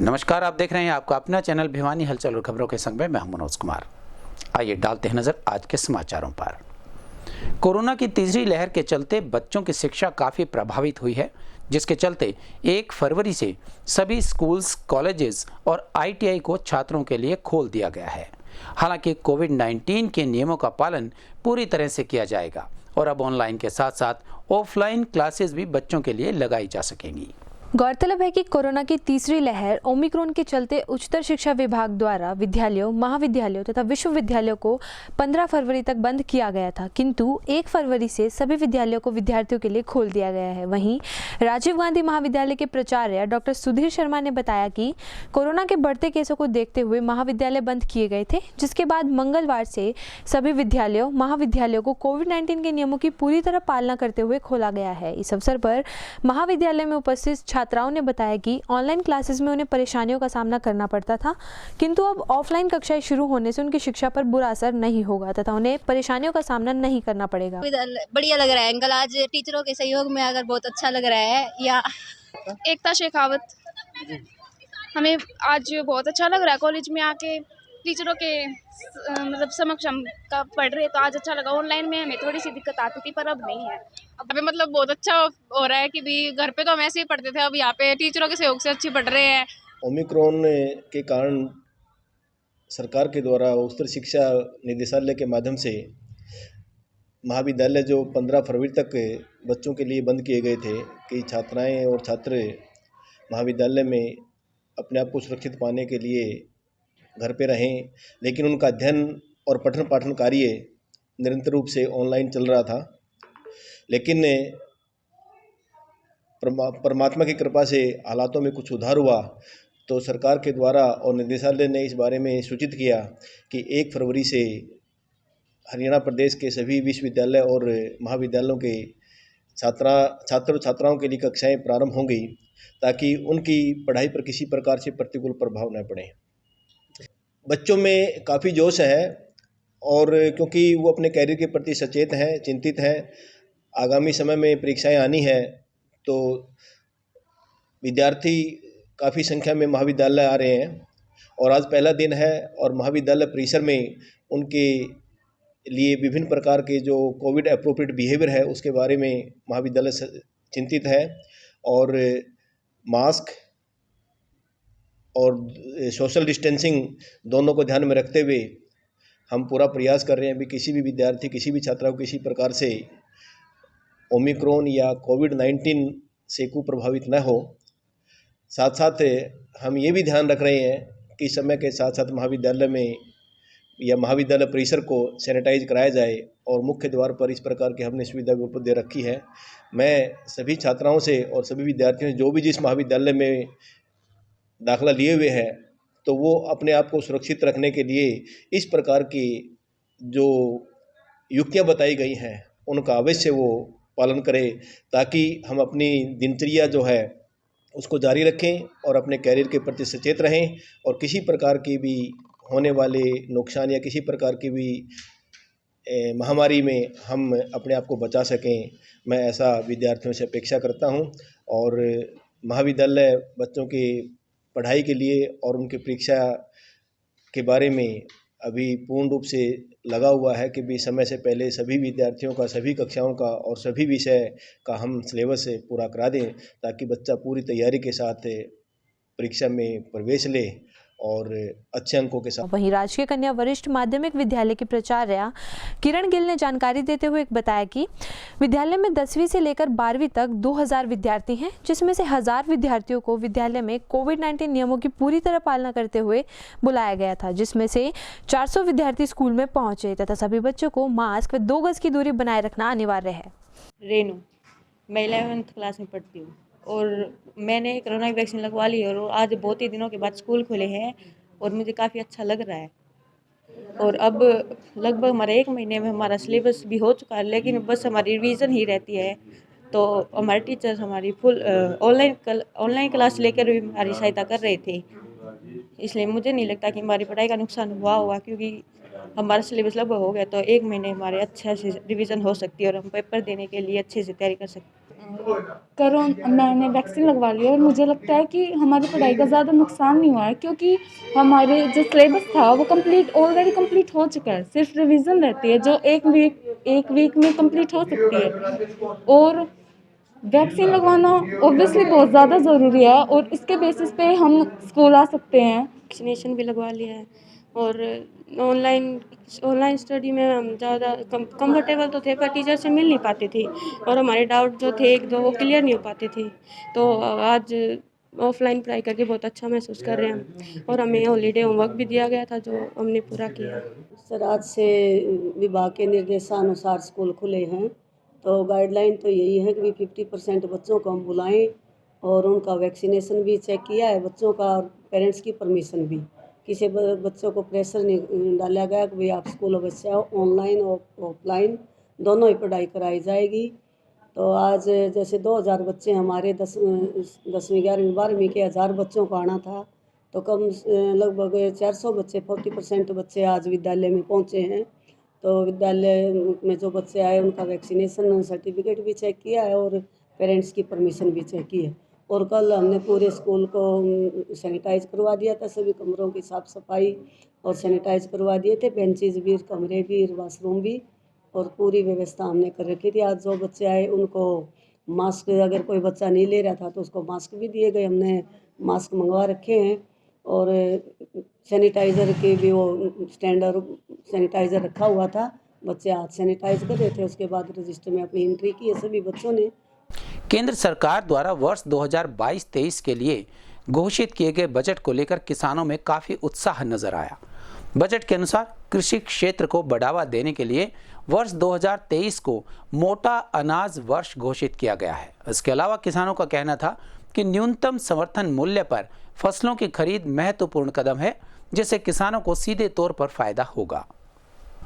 नमस्कार, आप देख रहे हैं आपका अपना चैनल भिवानी हलचल और खबरों के संग में मैं हूं मनोज कुमार। आइए डालते हैं नजर आज के समाचारों पर। कोरोना की तीसरी लहर के चलते बच्चों की शिक्षा काफी प्रभावित हुई है, जिसके चलते 1 फरवरी से सभी स्कूल्स, कॉलेजेस और ITI को छात्रों के लिए खोल दिया गया है। हालांकि कोविड-19 के नियमों का पालन पूरी तरह से किया जाएगा और अब ऑनलाइन के साथ साथ ऑफलाइन क्लासेस भी बच्चों के लिए लगाई जा सकेंगी। गौरतलब है कि कोरोना की तीसरी लहर ओमिक्रॉन के चलते उच्चतर शिक्षा विभाग द्वारा विद्यालयों, महाविद्यालयों तथा विश्वविद्यालयों को 15 फरवरी तक बंद किया गया था, किंतु 1 फरवरी से सभी विद्यालयों को विद्यार्थियों के लिए खोल दिया गया है। वहीं राजीव गांधी महाविद्यालय के प्राचार्य डॉक्टर सुधीर शर्मा ने बताया कि कोरोना के बढ़ते केसों को देखते हुए महाविद्यालय बंद किए गए थे, जिसके बाद मंगलवार से सभी विद्यालयों, महाविद्यालयों को कोविड-19 के नियमों की पूरी तरह पालना करते हुए खोला गया है। इस अवसर पर महाविद्यालय में उपस्थित छात्राओं ने बताया कि ऑनलाइन क्लासेस में उन्हें परेशानियों का सामना करना पड़ता था, किंतु अब ऑफलाइन कक्षाएं शुरू होने से उनकी शिक्षा पर बुरा असर नहीं होगा तथा उन्हें परेशानियों का सामना नहीं करना पड़ेगा। बढ़िया लग रहा है अंकल, आज टीचरों के सहयोग में अगर बहुत अच्छा लग रहा है। या एकता शेखावत, हमें आज बहुत अच्छा लग रहा है कॉलेज में आके टीचरों के मतलब समक्ष हम का पढ़ रहे, तो आज अच्छा लगा। ऑनलाइन में हमें थोड़ी सी दिक्कत आती थी पर अब नहीं है। अब मतलब बहुत अच्छा हो रहा है कि भी घर पे तो हम ऐसे ही पढ़ते थे, अब यहाँ पे टीचरों के सहयोग से अच्छी पढ़ रहे हैं। ओमिक्रॉन के कारण सरकार के द्वारा उच्चतर शिक्षा निदेशालय के माध्यम से महाविद्यालय जो 15 फरवरी तक बच्चों के लिए बंद किए गए थे कि छात्राएं और छात्र महाविद्यालय में अपने आप को सुरक्षित पाने के लिए घर पे रहें, लेकिन उनका अध्ययन और पठन पाठन कार्य निरंतर रूप से ऑनलाइन चल रहा था। लेकिन परमात्मा की कृपा से हालातों में कुछ सुधार हुआ, तो सरकार के द्वारा और निदेशालय ने इस बारे में सूचित किया कि 1 फरवरी से हरियाणा प्रदेश के सभी विश्वविद्यालय और महाविद्यालयों के छात्र छात्राओं के लिए कक्षाएं प्रारंभ होंगी, ताकि उनकी पढ़ाई पर किसी प्रकार से प्रतिकूल प्रभाव न पड़े। बच्चों में काफ़ी जोश है और क्योंकि वो अपने कैरियर के प्रति सचेत हैं, चिंतित हैं। आगामी समय में परीक्षाएं आनी है, तो विद्यार्थी काफ़ी संख्या में महाविद्यालय आ रहे हैं और आज पहला दिन है और महाविद्यालय परिसर में उनके लिए विभिन्न प्रकार के जो कोविड एप्रोप्रिएट बिहेवियर है उसके बारे में महाविद्यालय चिंतित है और मास्क और सोशल डिस्टेंसिंग दोनों को ध्यान में रखते हुए हम पूरा प्रयास कर रहे हैं भी किसी भी विद्यार्थी, किसी भी छात्रा को किसी प्रकार से ओमिक्रॉन या कोविड-19 से कुप्रभावित न हो। साथ साथ हम ये भी ध्यान रख रहे हैं कि समय के साथ साथ महाविद्यालय में या महाविद्यालय परिसर को सैनिटाइज कराया जाए और मुख्य द्वार पर इस प्रकार की हमने सुविधा भी उपलब्ध दे रखी है। मैं सभी छात्राओं से और सभी विद्यार्थियों से जो भी जिस महाविद्यालय में दाखिला लिए हुए हैं, तो वो अपने आप को सुरक्षित रखने के लिए इस प्रकार की जो युक्तियां बताई गई हैं उनका अवश्य वो पालन करें, ताकि हम अपनी दिनचर्या जो है उसको जारी रखें और अपने कैरियर के प्रति सचेत रहें और किसी प्रकार की भी होने वाले नुकसान या किसी प्रकार की भी महामारी में हम अपने आप को बचा सकें। मैं ऐसा विद्यार्थियों से अपेक्षा करता हूं और महाविद्यालय बच्चों की पढ़ाई के लिए और उनकी परीक्षा के बारे में अभी पूर्ण रूप से लगा हुआ है कि भी समय से पहले सभी विद्यार्थियों का, सभी कक्षाओं का और सभी विषय का हम सिलेबस पूरा करा दें, ताकि बच्चा पूरी तैयारी के साथ परीक्षा में प्रवेश ले और अच्छे अंकों के साथ। वहीं राजकीय कन्या वरिष्ठ माध्यमिक विद्यालय की प्राचार्य किरण गिल ने जानकारी देते हुए बताया कि विद्यालय में 10वीं से लेकर 12वीं तक 2000 विद्यार्थी हैं, जिसमें से 1000 विद्यार्थियों को विद्यालय में कोविड-19 नियमों की पूरी तरह पालना करते हुए बुलाया गया था, जिसमें से 400 विद्यार्थी स्कूल में पहुंचे तथा सभी बच्चों को मास्क व 2 गज की दूरी बनाए रखना अनिवार्य है। रेनू, मैं 11th क्लास में पढ़ती हूँ और मैंने कोरोना की वैक्सीन लगवा ली और आज बहुत ही दिनों के बाद स्कूल खुले हैं और मुझे काफ़ी अच्छा लग रहा है। और अब लगभग हमारे 1 महीने में हमारा सिलेबस भी हो चुका है, लेकिन बस हमारी रिवीजन ही रहती है। तो हमारे टीचर्स हमारी फुल ऑनलाइन क्लास लेकर भी हमारी सहायता कर रहे थे, इसलिए मुझे नहीं लगता कि हमारी पढ़ाई का नुकसान हुआ होगा, क्योंकि हमारा सिलेबस लगभग हो गया तो 1 महीने हमारे अच्छे से रिवीजन हो सकती है और हम पेपर देने के लिए अच्छे से तैयारी कर सकते हैं। मैंने वैक्सीन लगवा लिया और मुझे लगता है कि हमारी पढ़ाई का ज़्यादा नुकसान नहीं हुआ है, क्योंकि हमारे जो सिलेबस था वो ऑलरेडी कंप्लीट हो चुका है। सिर्फ रिवीजन रहती है जो एक वीक में कंप्लीट हो सकती है। और वैक्सीन लगवाना ऑब्वियसली बहुत ज़्यादा ज़रूरी है और इसके बेसिस पे हम स्कूल आ सकते हैं। वैक्सीनेशन भी लगवा लिया है और ऑनलाइन स्टडी में हम ज़्यादा कंफर्टेबल तो थे, पर टीचर से मिल नहीं पाते थे और हमारे डाउट जो थे एक दो वो क्लियर नहीं हो पाते थे। तो आज ऑफलाइन पढ़ाई करके बहुत अच्छा महसूस कर रहे हैं और हमें हॉलीडे होमवर्क भी दिया गया था जो हमने पूरा किया। सर, आज से विभाग के निर्देशानुसार स्कूल खुले हैं, तो गाइडलाइन तो यही है कि 50% बच्चों को हम बुलाएं और उनका वैक्सीनेशन भी चेक किया है बच्चों का, और पेरेंट्स की परमिशन भी। किसी बच्चों को प्रेशर नहीं डाला गया कि भाई आप स्कूल अवश्य आओ, ऑनलाइन और ऑफलाइन दोनों ही पढ़ाई कराई जाएगी। तो आज जैसे 2000 बच्चे हमारे 10वीं 11वीं 12वीं के 1000 बच्चों को आना था, तो लगभग 400 बच्चे 40% बच्चे आज विद्यालय में पहुंचे हैं। तो विद्यालय में जो बच्चे आए उनका वैक्सीनेशन सर्टिफिकेट भी चेक किया है और पेरेंट्स की परमिशन भी चेक की है। और कल हमने पूरे स्कूल को सैनिटाइज करवा दिया था, सभी कमरों की साफ़ सफाई और सैनिटाइज करवा दिए थे, बेंचेज भी, कमरे भी, वाशरूम भी, और पूरी व्यवस्था हमने कर रखी थी। आज जो बच्चे आए उनको मास्क, अगर कोई बच्चा नहीं ले रहा था तो उसको मास्क भी दिए गए, हमने मास्क मंगवा रखे हैं। और सैनिटाइज़र के भी वो स्टैंडर्ड सैनिटाइज़र रखा हुआ था, बच्चे हाथ सैनिटाइज कर रहे थे, उसके बाद रजिस्टर में अपनी एंट्री की है सभी बच्चों ने। केंद्र सरकार द्वारा वर्ष 2022-23 के लिए घोषित किए गए बजट को लेकर किसानों में काफ़ी उत्साह नजर आया। बजट के अनुसार कृषि क्षेत्र को बढ़ावा देने के लिए वर्ष 2023 को मोटा अनाज वर्ष घोषित किया गया है। इसके अलावा किसानों का कहना था कि न्यूनतम समर्थन मूल्य पर फसलों की खरीद महत्वपूर्ण कदम है, जिससे किसानों को सीधे तौर पर फायदा होगा।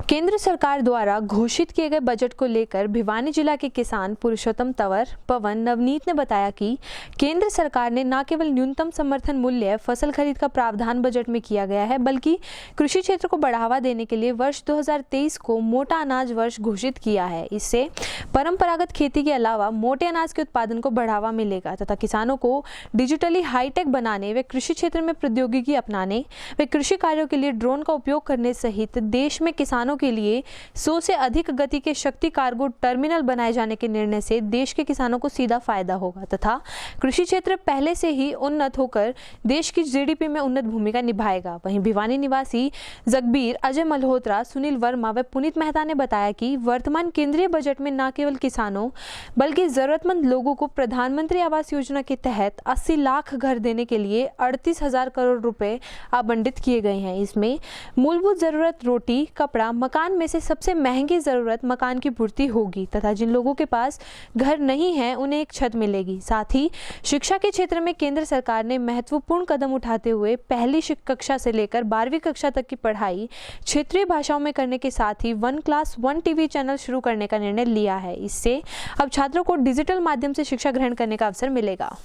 केंद्र सरकार द्वारा घोषित किए गए बजट को लेकर भिवानी जिला के किसान पुरुषोत्तम तंवर, पवन, नवनीत ने बताया कि केंद्र सरकार ने न केवल न्यूनतम समर्थन मूल्य फसल खरीद का प्रावधान बजट में किया गया है, बल्कि कृषि क्षेत्र को बढ़ावा देने के लिए वर्ष 2023 को मोटा अनाज वर्ष घोषित किया है। इससे परंपरागत खेती के अलावा मोटे अनाज के उत्पादन को बढ़ावा मिलेगा तथा किसानों को डिजिटली हाईटेक बनाने व कृषि क्षेत्र में प्रौद्योगिकी अपनाने व कृषि कार्यों के लिए ड्रोन का उपयोग करने सहित देश में किसानों के लिए 100 से अधिक गति के शक्ति कार्गो टर्मिनल बनाए जाने के निर्णय से देश के किसानों को सीधा फायदा होगा तथा कृषि क्षेत्र पहले से ही उन्नत होकर देश की जीडीपी में उन्नत भूमिका निभाएगा। वहीं भिवानी निवासी जगबीर, अजय मल्होत्रा, सुनील वर्मा व पुनीत मेहता ने बताया कि वर्तमान केंद्रीय बजट में न केवल किसानों बल्कि जरूरतमंद लोगों को प्रधानमंत्री आवास योजना के तहत 80 लाख घर देने के लिए 38,000 करोड़ रुपए आवंटित किए गए हैं। इसमें मूलभूत जरूरत रोटी, कपड़ा, मकान में से सबसे महंगी जरूरत मकान की पूर्ति होगी तथा जिन लोगों के पास घर नहीं है उन्हें एक छत मिलेगी। साथ ही शिक्षा के क्षेत्र में केंद्र सरकार ने महत्वपूर्ण कदम उठाते हुए पहली कक्षा से लेकर 12वीं कक्षा तक की पढ़ाई क्षेत्रीय भाषाओं में करने के साथ ही 1 क्लास 1 टीवी चैनल शुरू करने का निर्णय लिया है। इससे अब छात्रों को डिजिटल माध्यम से शिक्षा ग्रहण करने का अवसर मिलेगा।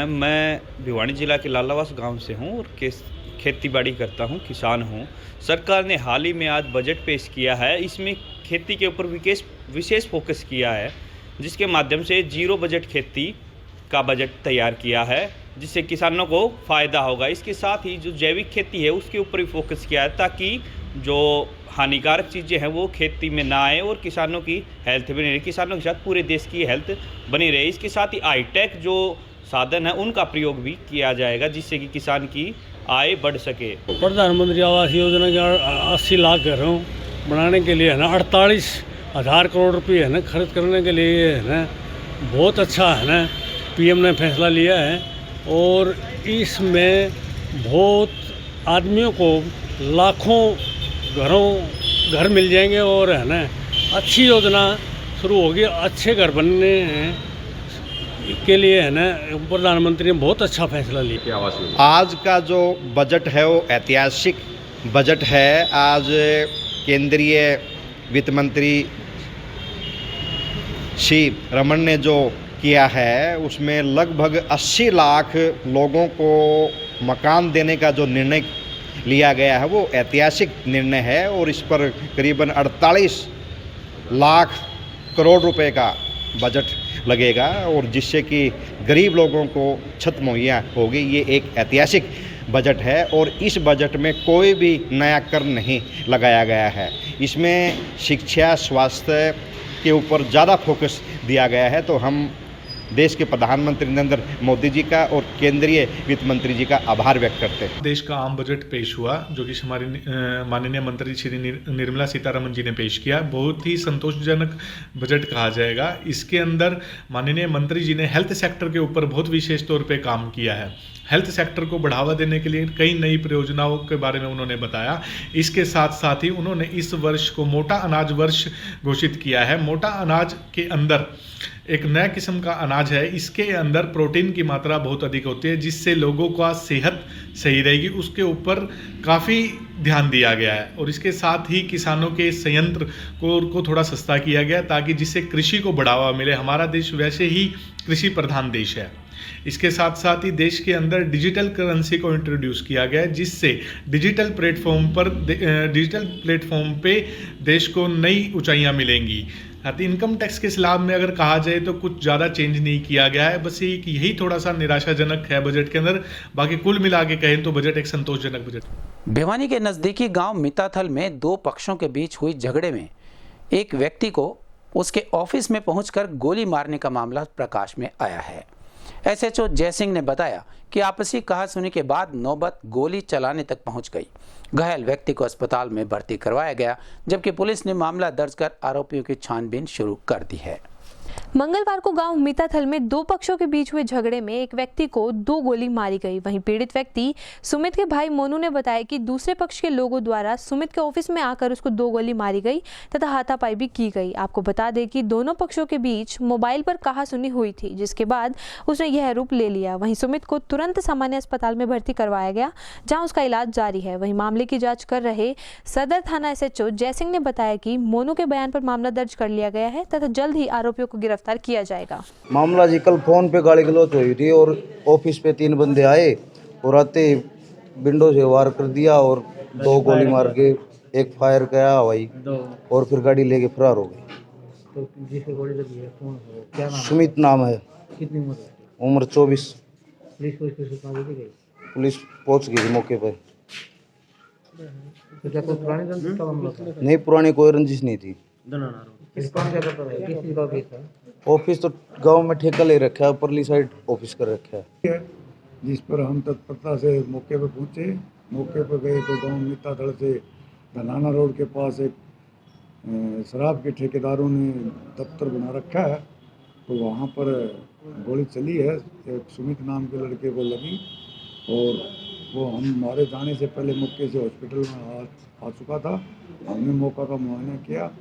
मैं भिवानी जिला के लालावास गाँव से हूँ और खेती बाड़ी करता हूँ, किसान हूँ। सरकार ने हाल ही में आज बजट पेश किया है, इसमें खेती के ऊपर विशेष फोकस किया है, जिसके माध्यम से जीरो बजट खेती का बजट तैयार किया है, जिससे किसानों को फ़ायदा होगा। इसके साथ ही जो जैविक खेती है उसके ऊपर भी फोकस किया है, ताकि जो हानिकारक चीज़ें हैं वो खेती में ना आए और किसानों की हेल्थ बनी रहे, किसानों के साथ पूरे देश की हेल्थ बनी रहे। इसके साथ ही हाईटेक जो साधन है उनका प्रयोग भी किया जाएगा, जिससे कि किसान की आय बढ़ सके। प्रधानमंत्री आवास योजना के 80 लाख घरों बनाने के लिए है ना 48,000 करोड़ रुपये है ना खर्च करने के लिए है ना बहुत अच्छा है ना पीएम ने फैसला लिया है। और इसमें बहुत आदमियों को लाखों घर मिल जाएंगे और है ना अच्छी योजना शुरू होगी। अच्छे घर बनने के लिए है ना प्रधानमंत्री ने बहुत अच्छा फैसला लिया। आज का जो बजट है वो ऐतिहासिक बजट है। आज केंद्रीय वित्त मंत्री श्री रमन ने जो किया है उसमें लगभग 80 लाख लोगों को मकान देने का जो निर्णय लिया गया है वो ऐतिहासिक निर्णय है और इस पर करीबन 48 लाख करोड़ रुपए का बजट लगेगा और जिससे कि गरीब लोगों को छत मुहैया होगी। ये एक ऐतिहासिक बजट है और इस बजट में कोई भी नया कर नहीं लगाया गया है। इसमें शिक्षा, स्वास्थ्य के ऊपर ज़्यादा फोकस दिया गया है। तो हम देश के प्रधानमंत्री नरेंद्र मोदी जी का और केंद्रीय वित्त मंत्री जी का आभार व्यक्त करते हैं। देश का आम बजट पेश हुआ जो कि हमारी माननीय मंत्री श्री निर्मला सीतारमन जी ने पेश किया। बहुत ही संतोषजनक बजट कहा जाएगा। इसके अंदर माननीय मंत्री जी ने हेल्थ सेक्टर के ऊपर बहुत विशेष तौर पे काम किया है। हेल्थ सेक्टर को बढ़ावा देने के लिए कई नई परियोजनाओं के बारे में उन्होंने बताया। इसके साथ साथ ही उन्होंने इस वर्ष को मोटा अनाज वर्ष घोषित किया है। मोटा अनाज के अंदर एक नया किस्म का अनाज है, इसके अंदर प्रोटीन की मात्रा बहुत अधिक होती है जिससे लोगों का सेहत सही रहेगी। उसके ऊपर काफ़ी ध्यान दिया गया है और इसके साथ ही किसानों के संयंत्र को थोड़ा सस्ता किया गया ताकि जिससे कृषि को बढ़ावा मिले। हमारा देश वैसे ही कृषि प्रधान देश है। इसके साथ साथ ही देश के अंदर डिजिटल करेंसी को इंट्रोड्यूस किया गया है जिससे डिजिटल प्लेटफॉर्म पे देश को नई ऊंचाइयां मिलेंगी। इनकम टैक्स के स्लैब में अगर कहा जाए तो कुछ ज़्यादा चेंज नहीं किया गया है, बस यही थोड़ा सा निराशाजनक है बजट के अंदर। बाकी कुल मिला के कहें तो बजट एक संतोषजनक बजट। भिवानी के नज़दीकी गांव मिताथल में दो पक्षों के बीच हुई झगड़े में एक व्यक्ति को उसके ऑफिस में पहुंचकर गोली मारने का मामला प्रकाश में आया है। एसएचओ जयसिंह ने बताया कि आपसी कहासुनी के बाद नौबत गोली चलाने तक पहुंच गई। घायल व्यक्ति को अस्पताल में भर्ती करवाया गया जबकि पुलिस ने मामला दर्ज कर आरोपियों की छानबीन शुरू कर दी है। मंगलवार को गांव मिताथल में दो पक्षों के बीच हुए झगड़े में एक व्यक्ति को 2 गोली मारी गई। वहीं पीड़ित व्यक्ति सुमित के भाई मोनू ने बताया कि दूसरे पक्ष के लोगों द्वारा सुमित के ऑफिस में आकर उसको 2 गोली मारी गई तथा हाथापाई भी की गई। आपको बता दें कि दोनों पक्षों के बीच मोबाइल पर कहासुनी हुई थी जिसके बाद उसने यह रूप ले लिया। वहीं सुमित को तुरंत सामान्य अस्पताल में भर्ती करवाया गया जहाँ उसका इलाज जारी है। वहीं मामले की जाँच कर रहे सदर थाना एसएचओ जयसिंह ने बताया कि मोनू के बयान पर मामला दर्ज कर लिया गया है तथा जल्द ही आरोपियों को गिरफ्तार किया जाएगा। मामला जी कल फोन पे गाली गलौज हुई थी और ऑफिस पे 3 बंदे आए और आते विंडो से वार कर दिया और 2 गोली मार के एक फायर किया हवाई और फिर गाड़ी लेके फरार हो गए। तो जिसे गोली लगी है कौन है, क्या नाम? सुमित नाम है। कितनी उम्र है? उम्र 24। पुलिस को इसकी सूचना दी गई? पुलिस पहुंच गई मौके पर। तो क्या कोई पुरानी रंजिश का मामला था? नहीं, पुरानी कोई रंजिश नहीं थी। किस काम क्या करता है? किस चीज का ऑफिस है? ऑफिस तो गांव में ठेका ले रखा है, परली साइड ऑफिस कर रखा है। जिस पर हम तत्परता से मौके पर पहुंचे। मौके पर गए तो गांव मिताथल से धनाना रोड के पास एक शराब के ठेकेदारों ने दफ्तर बना रखा है तो वहां पर गोली चली है। एक सुमित नाम के लड़के को लगी और वो हमारे जाने से पहले मौके से हॉस्पिटल में आ चुका था। हमने मौका का मुआयना किया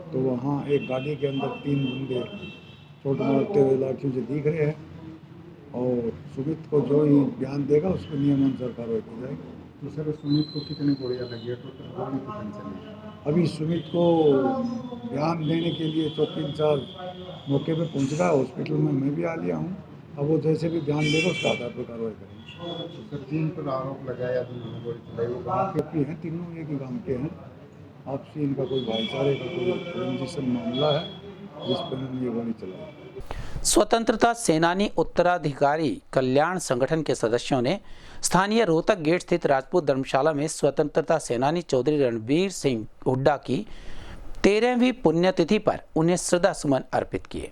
तो वहाँ एक गाड़ी के अंदर 3 बंदे चोट मारते हुए लाठियों से दिख रहे हैं और सुमित को जो ही बयान देगा उस पर नियमानुसार कार्रवाई की जाएगी। तो सर सुमित को कितने गोलियां लगी है? तो अभी सुमित को बयान देने के लिए चौकी इंचार्ज मौके पे पहुंच रहा है। हॉस्पिटल में मैं भी आ लिया हूँ। अब वो जैसे भी बयान देगा उसका आधार पर कार्रवाई करेंगे। तो सर 3 पर आरोप लगाया जिन्होंने गोली चलाई वो कहाँ के हैं? तीनों एक ही काम के हैं। आपसी इनका कोई भाईचारे का कोई रंजिश मामला है जिस पर इन्होंने ये गोली चलाई। स्वतंत्रता सेनानी उत्तराधिकारी कल्याण संगठन के सदस्यों ने स्थानीय रोहतक गेट स्थित राजपूत धर्मशाला में स्वतंत्रता सेनानी चौधरी रणवीर सिंह हुड्डा की 13वीं पुण्यतिथि पर उन्हें श्रद्धा सुमन अर्पित किए।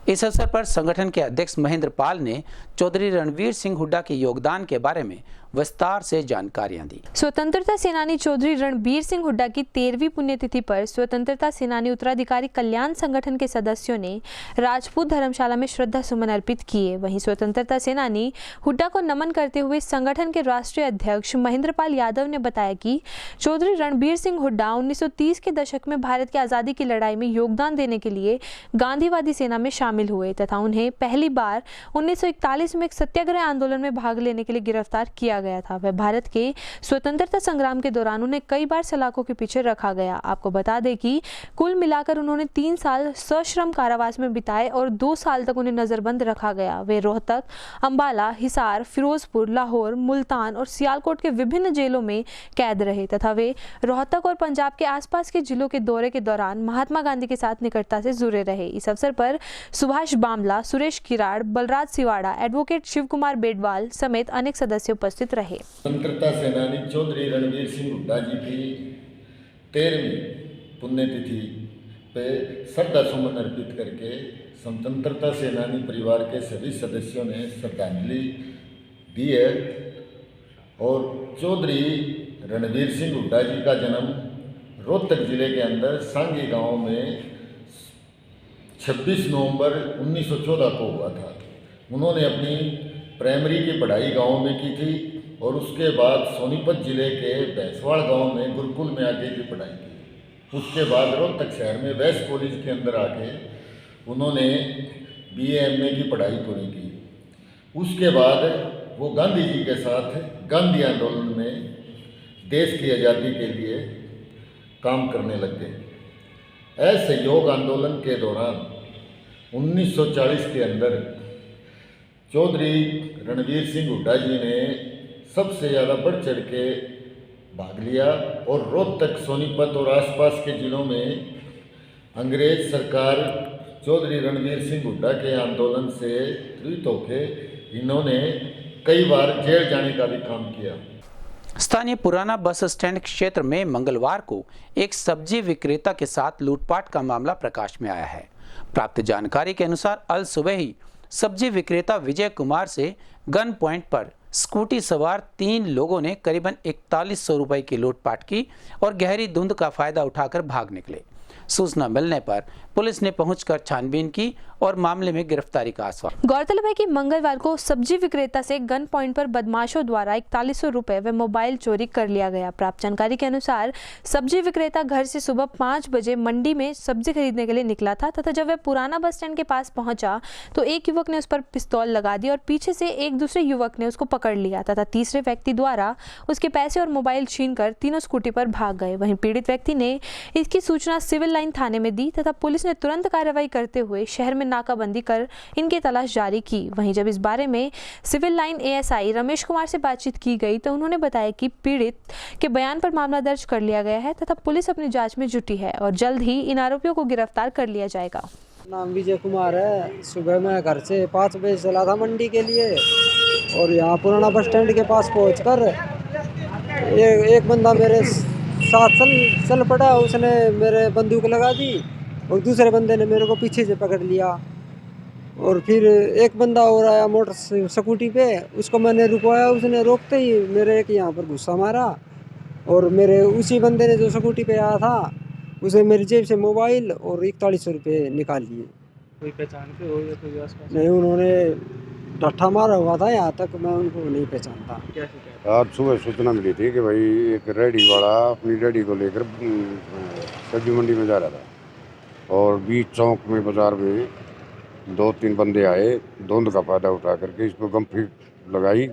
इस अवसर पर संगठन के अध्यक्ष महेंद्र पाल ने चौधरी रणवीर सिंह हुड्डा के योगदान के बारे में विस्तार से जानकारियां दी। स्वतंत्रता सेनानी चौधरी रणबीर सिंह हुड्डा की 13वीं पुण्यतिथि पर स्वतंत्रता सेनानी उत्तराधिकारी कल्याण संगठन के सदस्यों ने राजपूत धर्मशाला में श्रद्धा सुमन अर्पित किए। वहीं स्वतंत्रता सेनानी हुड्डा को नमन करते हुए संगठन के राष्ट्रीय अध्यक्ष महेंद्र पाल यादव ने बताया कि चौधरी रणबीर सिंह हुड्डा 1930 के दशक में भारत की आज़ादी की लड़ाई में योगदान देने के लिए गांधीवादी सेना में शामिल हुए तथा उन्हें पहली बार 1941 में एक सत्याग्रह आंदोलन में भाग लेने के लिए गिरफ्तार किया गया था। वह भारत के स्वतंत्रता संग्राम के दौरान उन्हें कई बार सलाखों के पीछे रखा गया। आपको बता दें कि कुल मिलाकर उन्होंने 3 साल सश्रम कारावास में बिताए और 2 साल तक उन्हें नजरबंद रखा गया। वे रोहतक, अंबाला, हिसार, फिरोजपुर, लाहौर, मुल्तान और सियालकोट के विभिन्न जेलों में कैद रहे तथा वे रोहतक और पंजाब के आसपास के जिलों के दौरे के दौरान महात्मा गांधी के साथ निकटता से जुड़े रहे। इस अवसर पर सुभाष बामला, सुरेश किराड़, बलराज सिवाड़ा, एडवोकेट शिव कुमार बेडवाल समेत अनेक सदस्य उपस्थित रहे। स्वतंत्रता सेनानी चौधरी रणवीर सिंह हुड्डा जी की 13वीं पुण्यतिथि पे श्रद्धा सुमन अर्पित करके स्वतंत्रता सेनानी परिवार के सभी सदस्यों ने श्रद्धांजलि दी है। और चौधरी रणवीर सिंह हुड्डा जी का जन्म रोहतक जिले के अंदर सांगी गांव में 26 नवंबर 1914 को हुआ था। उन्होंने अपनी प्राइमरी की पढ़ाई गांव में की थी और उसके बाद सोनीपत जिले के भैंसवाड़ गांव में गुरुकुल में आगे की पढ़ाई की। उसके बाद रोहतक शहर में वेस्ट कॉलेज के अंदर आके उन्होंने BA MA की पढ़ाई पूरी की। उसके बाद वो गांधी जी के साथ गांधी आंदोलन में देश की आज़ादी के लिए काम करने लग गए। असहयोग आंदोलन के दौरान 1940 के अंदर चौधरी रणवीर सिंह हुड्डा जी ने सबसे ज़्यादा बढ़ चढ़ के भाग लिया और रोहतक, सोनीपत और आसपास के जिलों में अंग्रेज सरकार चौधरी रणवीर सिंह हुड्डा के आंदोलन से प्रेरित होकर इन्होंने कई बार जेल जाने का भी काम किया। स्थानीय पुराना बस स्टैंड क्षेत्र में मंगलवार को एक सब्जी विक्रेता के साथ लूटपाट का मामला प्रकाश में आया है। प्राप्त जानकारी के अनुसार अल सुबह ही सब्जी विक्रेता विजय कुमार से गन पॉइंट पर स्कूटी सवार 3 लोगों ने करीबन 4100 रुपए की लूटपाट की और गहरी धुंध का फायदा उठाकर भाग निकले। सूचना मिलने पर पुलिस ने पहुंचकर छानबीन की और मामले में गिरफ्तारी का आश्वासन। गौरतलब है कि मंगलवार को सब्जी विक्रेता से गन पॉइंट पर बदमाशों द्वारा 4100 रुपए व मोबाइल चोरी कर लिया गया। प्राप्त जानकारी के अनुसार सब्जी विक्रेता घर से सुबह 5 बजे मंडी में सब्जी खरीदने के लिए निकला था तथा जब वह पुराना बस स्टैंड के पास पहुंचा तो एक युवक ने उस पर पिस्तौल लगा दी और पीछे से एक दूसरे युवक ने उसको पकड़ लिया तथा तीसरे व्यक्ति द्वारा उसके पैसे और मोबाइल छीनकर तीनों स्कूटी पर भाग गए। वहीं पीड़ित व्यक्ति ने इसकी सूचना सिविल लाइन थाने में दी तथा पुलिस ने तुरंत कार्रवाई करते हुए शहर में नाकाबंदी कर इनकी तलाश जारी की। वहीं जब इस बारे में civil line ASI Ramesh Kumar से बातचीत की गई तो उन्होंने बताया कि पीड़ित के बयान पर मामला दर्ज कर लिया गया है तथा पुलिस अपनी जांच में जुटी है और जल्द ही इन आरोपियों को गिरफ्तार कर लिया जाएगा। नाम विजय कुमार है। सुबह मैं घर से 5 बजे चला था मंडी के लिए और यहाँ पुराना बस स्टैंड के पास पहुंचकर एक बंदा मेरे साथ चल पड़ा। उसने मेरे बंदूक लगा दी और दूसरे बंदे ने मेरे को पीछे से पकड़ लिया और फिर एक बंदा और आया मोटर स्कूटी पे, उसको मैंने रुकवाया। उसने रोकते ही मेरे एक यहाँ पर गुस्सा मारा और मेरे उसी बंदे ने जो स्कूटी पे आया था उसे मेरी जेब से मोबाइल और 4100 रुपये निकाल लिए। कोई पहचान के हो या कोई आसपास? नहीं, उन्होंने डट्ठा मारा हुआ था, यहाँ तक मैं उनको नहीं पहचानता। क्या शिकायत? आज सुबह सूचना मिली थी कि भाई एक रेडी वाला अपनी रेडी को लेकर सब्जी मंडी में जा रहा था और बीच चौक में बाजार में 2-3 बंदे आए, धुंध का फायदा उठा करके इसको गम्फी लगाई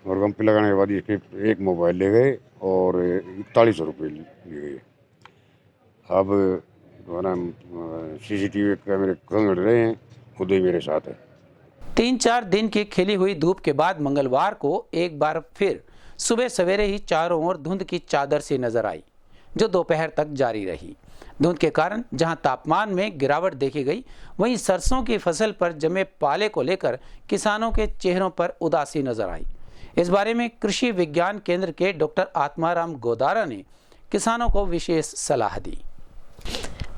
और गम्फी लगाने के बाद इसके एक मोबाइल ले गए और 4100 रुपये ले गए। अब CCTV कैमरे खंगड़ रहे हैं, खुद ही मेरे साथ है। 3-4 दिन की खिली हुई धूप के बाद मंगलवार को एक बार फिर सुबह सवेरे ही चारों ओर धुंध की चादर सी नजर आई जो दोपहर तक जारी रही। धुंध के कारण जहां तापमान में गिरावट देखी गई, वहीं सरसों की फसल पर जमे पाले को लेकर किसानों के चेहरों पर उदासी नजर आई। इस बारे में कृषि विज्ञान केंद्र के डॉक्टर आत्माराम गोदारा ने किसानों को विशेष सलाह दी।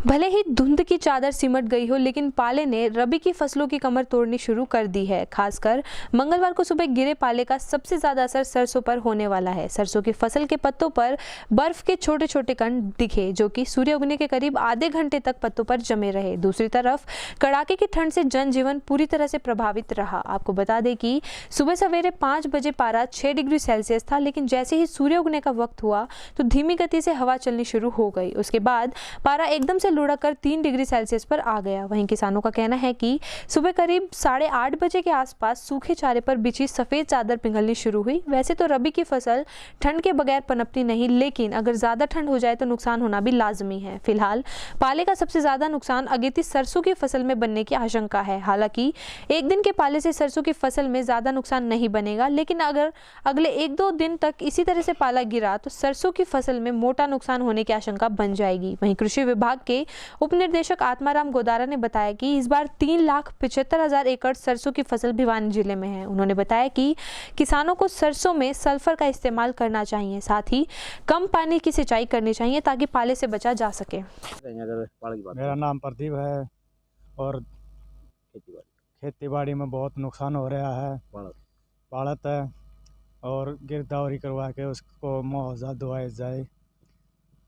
भले ही धुंध की चादर सिमट गई हो, लेकिन पाले ने रबी की फसलों की कमर तोड़नी शुरू कर दी है। खासकर मंगलवार को सुबह गिरे पाले का सबसे ज्यादा असर सरसों पर होने वाला है। सरसों की फसल के पत्तों पर बर्फ के छोटे छोटे कण दिखे जो कि सूर्य उगने के करीब आधे घंटे तक पत्तों पर जमे रहे। दूसरी तरफ कड़ाके की ठंड से जनजीवन पूरी तरह से प्रभावित रहा। आपको बता दें कि सुबह सवेरे 5 बजे पारा 6 डिग्री सेल्सियस था, लेकिन जैसे ही सूर्य उगने का वक्त हुआ तो धीमी गति से हवा चलनी शुरू हो गई। उसके बाद पारा एकदम से से लुढ़ककर 3 डिग्री सेल्सियस पर आ गया। वहीं किसानों का कहना है कि सुबह करीब 8:30 बजे के आसपास सूखे चारे पर बिछी सफ़ेद चादर पिघलनी शुरू हुई। वैसे तो रबी की फसल ठंड के बगैर पनपती नहीं, लेकिन अगर ज़्यादा ठंड हो जाए तो नुकसान होना भी लाजमी है। फिलहाल पाले का सबसे ज़्यादा नुकसान अगेती सरसों की फसल में बनने की आशंका है। हालांकि एक दिन के पाले से सरसों की फसल में ज़्यादा नुकसान नहीं बनेगा, लेकिन अगर अगले 1-2 दिन तक इसी तरह से पाला गिरा तो सरसों की फसल में मोटा नुकसान होने की आशंका बन जाएगी। वहीं कृषि विभाग के उप निर्देशक आत्माराम गोदारा ने बताया कि इस बार 3,75,000 एकड़ सरसों की फसल भिवानी जिले में है। उन्होंने बताया कि किसानों को सरसों में सल्फर का इस्तेमाल करना चाहिए, साथ ही कम पानी की सिंचाई करनी चाहिए ताकि पाले से बचा जा सके। मेरा नाम प्रदीप है और खेती बाड़ी में बहुत नुकसान हो रहा है। पाड़त है और गिरदावरी करवा के उसको मुआवजा दिवाया जाए,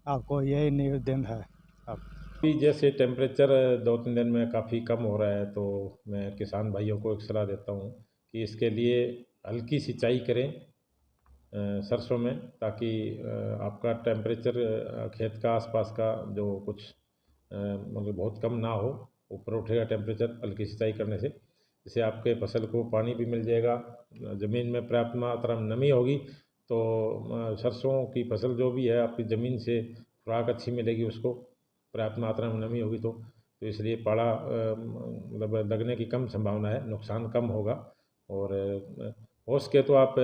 आपको यही निवेदन है। अभी जैसे टेम्परेचर 2-3 दिन में काफ़ी कम हो रहा है, तो मैं किसान भाइयों को एक सलाह देता हूँ कि इसके लिए हल्की सिंचाई करें सरसों में, ताकि आपका टेम्परेचर खेत का आसपास का जो कुछ मतलब बहुत कम ना हो, ऊपर उठेगा टेम्परेचर हल्की सिंचाई करने से। इससे आपके फसल को पानी भी मिल जाएगा, ज़मीन में पर्याप्त मात्रा में नमी होगी तो सरसों की फसल जो भी है आपकी ज़मीन से खुराक अच्छी मिलेगी, उसको पर्याप्त मात्रा में नमी होगी तो इसलिए पाला लगने की कम संभावना है, नुकसान कम होगा। और हो सके तो आप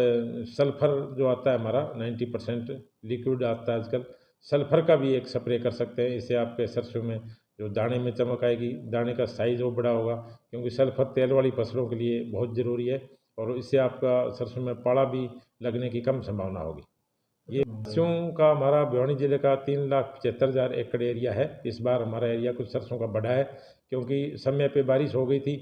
सल्फ़र जो आता है हमारा 90% लिक्विड आता है आजकल, सल्फ़र का भी एक स्प्रे कर सकते हैं। इससे आपके सरसों में जो दाने में चमक आएगी, दाने का साइज़ वो बड़ा होगा, क्योंकि सल्फ़र तेल वाली फसलों के लिए बहुत ज़रूरी है और इससे आपका सरसों में पाला भी लगने की कम संभावना होगी। ये सरसों का हमारा भिवानी जिले का 3,75,000 एकड़ एरिया है। इस बार हमारा एरिया कुछ सरसों का बढ़ा है क्योंकि समय पे बारिश हो गई थी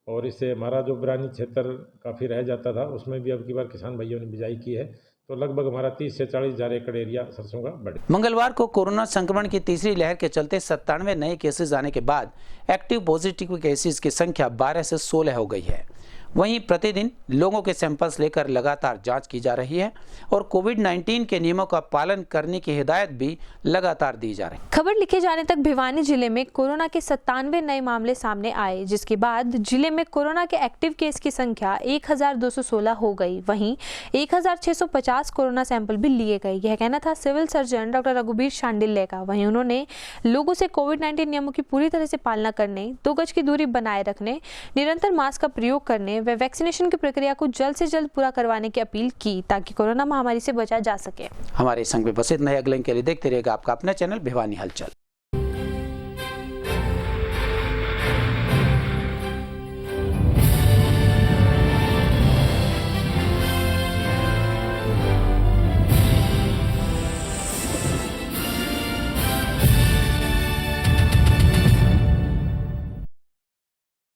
और इससे हमारा जो बिरानी क्षेत्र काफ़ी रह जाता था, उसमें भी अब की बार किसान भाइयों ने बिजाई की है, तो लगभग हमारा 30 से 40,000 एकड़ एरिया सरसों का बढ़े। मंगलवार को कोरोना संक्रमण की तीसरी लहर के चलते 97 नए केसेस आने के बाद एक्टिव पॉजिटिव केसेस की संख्या 12 से 16 हो गई है। वहीं प्रतिदिन लोगों के सैंपल्स लेकर लगातार जांच की जा रही है और कोविड-19 के नियमों का पालन करने की हिदायत भी लगातार दी जा रही है। खबर लिखे जाने तक भिवानी जिले में कोरोना के 97 नए मामले सामने आए, जिसके बाद जिले में कोरोना के एक्टिव केस की संख्या 1,216 हो गई। वहीं 1,650 कोरोना सैंपल भी लिए गए। यह कहना था civil surgeon doctor Raghubir Shandilya का। वहीं उन्होंने लोगों से कोविड-19 नियमों की पूरी तरह से पालना करने, 2 गज की दूरी बनाए रखने, निरंतर मास्क का प्रयोग करने व वैक्सीनेशन की प्रक्रिया को जल्द से जल्द पूरा करवाने की अपील की ताकि कोरोना महामारी से बचा जा सके। हमारे संग में बस इतना ही। अगले के लिए देखते रहेगा आपका अपना चैनल भिवानी हलचल।